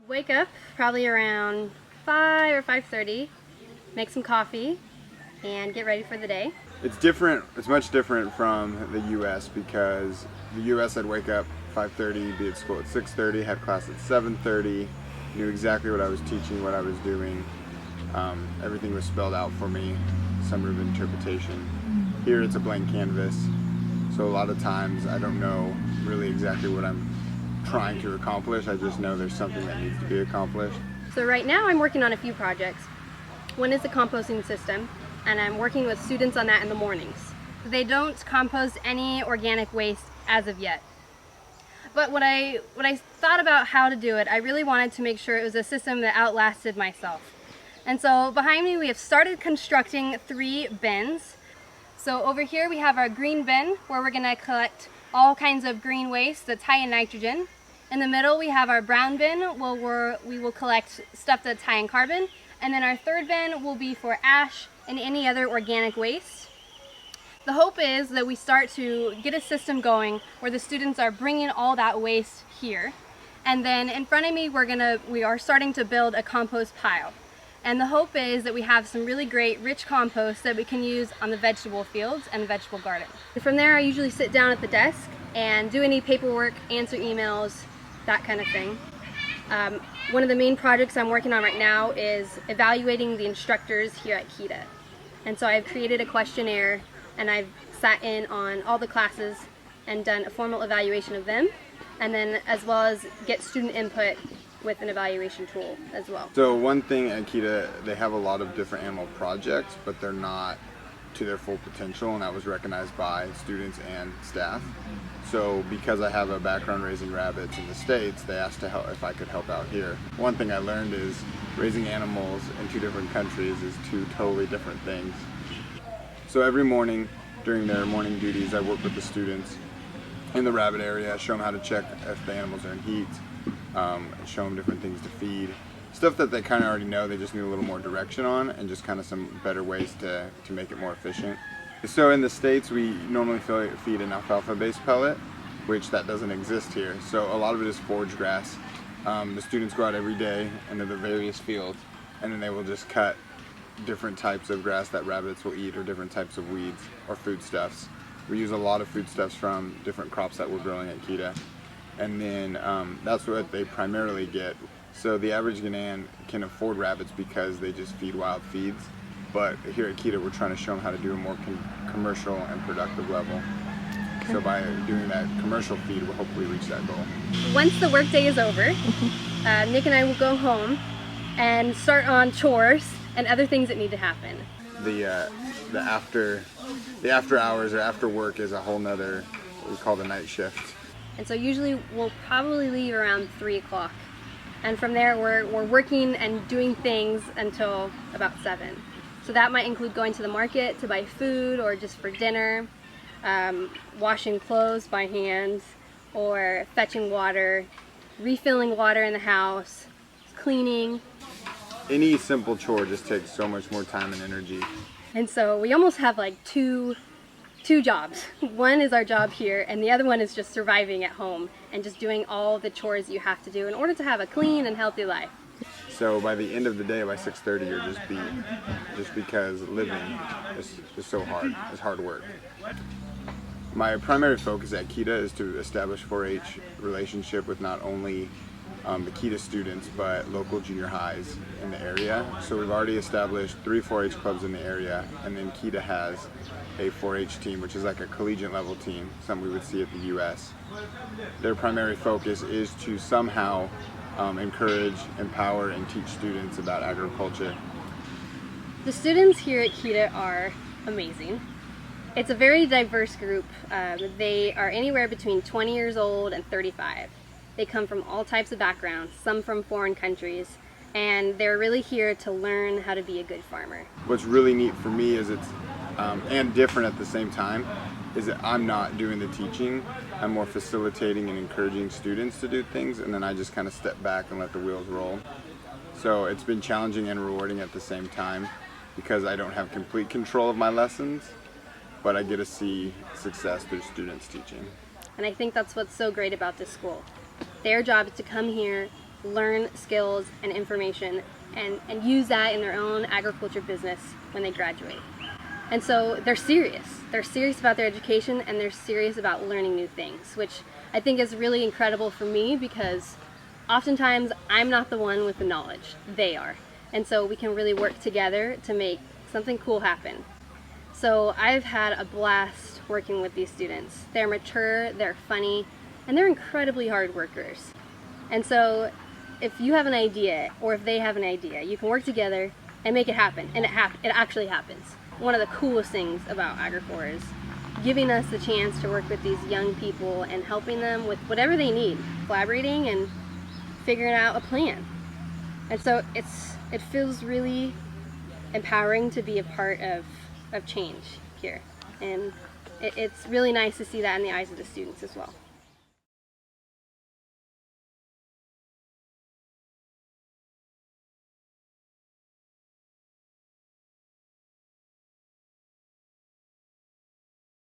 Wake up probably around 5 or 5:30, make some coffee, and get ready for the day. It's different. It's much different from the U.S. because the U.S. I'd wake up 5:30, be at school at 6:30, had class at 7:30, knew exactly what I was teaching, what I was doing. Everything was spelled out for me, some sort of interpretation. Here it's a blank canvas, so a lot of times I don't know really exactly what I'm trying to accomplish. I just know there's something that needs to be accomplished. So right now I'm working on a few projects. One is the composting system, and I'm working with students on that in the mornings. They don't compost any organic waste as of yet. But when I thought about how to do it, I really wanted to make sure it was a system that outlasted myself. And so behind me we have started constructing 3 bins. So over here we have our green bin where we're going to collect all kinds of green waste that's high in nitrogen. In the middle we have our brown bin where we will collect stuff that's high in carbon. And then our third bin will be for ash and any other organic waste. The hope is that we start to get a system going where the students are bringing all that waste here. And then in front of me we are starting to build a compost pile. And the hope is that we have some really great rich compost that we can use on the vegetable fields and the vegetable garden. From there I usually sit down at the desk and do any paperwork, answer emails, that kind of thing. One of the main projects I'm working on right now is evaluating the instructors here at KEDA. And so I've created a questionnaire and I've sat in on all the classes and done a formal evaluation of them, and then as well as get student input with an evaluation tool as well. So one thing at KEDA, they have a lot of different animal projects, but they're not to their full potential, and that was recognized by students and staff. So because I have a background raising rabbits in the States, they asked to help if I could help out here. One thing I learned is raising animals in 2 different countries is 2 totally different things. So every morning during their morning duties, I work with the students in the rabbit area, show them how to check if the animals are in heat, show them different things to feed. Stuff that they kind of already know, they just need a little more direction on, and just kind of some better ways to make it more efficient. So in the States, we normally feed an alfalfa-based pellet, which that doesn't exist here. So a lot of it is forage grass. The students go out every day into the various fields, and then they will just cut different types of grass that rabbits will eat, or different types of weeds or foodstuffs. We use a lot of foodstuffs from different crops that we're growing at KEDA, and then that's what they primarily get. So the average Ghanaian can afford rabbits because they just feed wild feeds, but here at KEDA we're trying to show them how to do a more commercial and productive level. Okay. So by doing that commercial feed, we'll hopefully reach that goal. Once the workday is over, Nick and I will go home and start on chores and other things that need to happen. The after hours or after work is a whole nother, what we call the night shift. And so usually we'll probably leave around 3 o'clock. And from there we're working and doing things until about 7. So that might include going to the market to buy food or just for dinner, washing clothes by hand, or fetching water, refilling water in the house, cleaning. Any simple chore just takes so much more time and energy. And so we almost have like two jobs. One is our job here, and the other one is just surviving at home and just doing all the chores you have to do in order to have a clean and healthy life. So by the end of the day, by 6:30, you're just beat, just because living is so hard. It's hard work. My primary focus at KEDA is to establish 4-H relationship with not only the KEDA students, but local junior highs in the area. So we've already established 3 4-H clubs in the area, and then KEDA has a 4-H team, which is like a collegiate level team, something we would see at the U.S. Their primary focus is to somehow encourage, empower, and teach students about agriculture. The students here at KEDA are amazing. It's a very diverse group. They are anywhere between 20 years old and 35. They come from all types of backgrounds, some from foreign countries, and they're really here to learn how to be a good farmer. What's really neat for me is it's, and different at the same time, is that I'm not doing the teaching. I'm more facilitating and encouraging students to do things, and then I just kind of step back and let the wheels roll. So it's been challenging and rewarding at the same time because I don't have complete control of my lessons, but I get to see success through students teaching. And I think that's what's so great about this school. Their job is to come here, learn skills and information and use that in their own agriculture business when they graduate. And so they're serious. They're serious about their education, and they're serious about learning new things, which I think is really incredible for me, because oftentimes I'm not the one with the knowledge, they are. And so we can really work together to make something cool happen. So I've had a blast working with these students. They're mature, they're funny, and they're incredibly hard workers. And so if you have an idea, or if they have an idea, you can work together and make it happen, and it actually happens. One of the coolest things about AgriCorps is giving us the chance to work with these young people and helping them with whatever they need, collaborating and figuring out a plan. And so it feels really empowering to be a part of change here. And it's really nice to see that in the eyes of the students as well.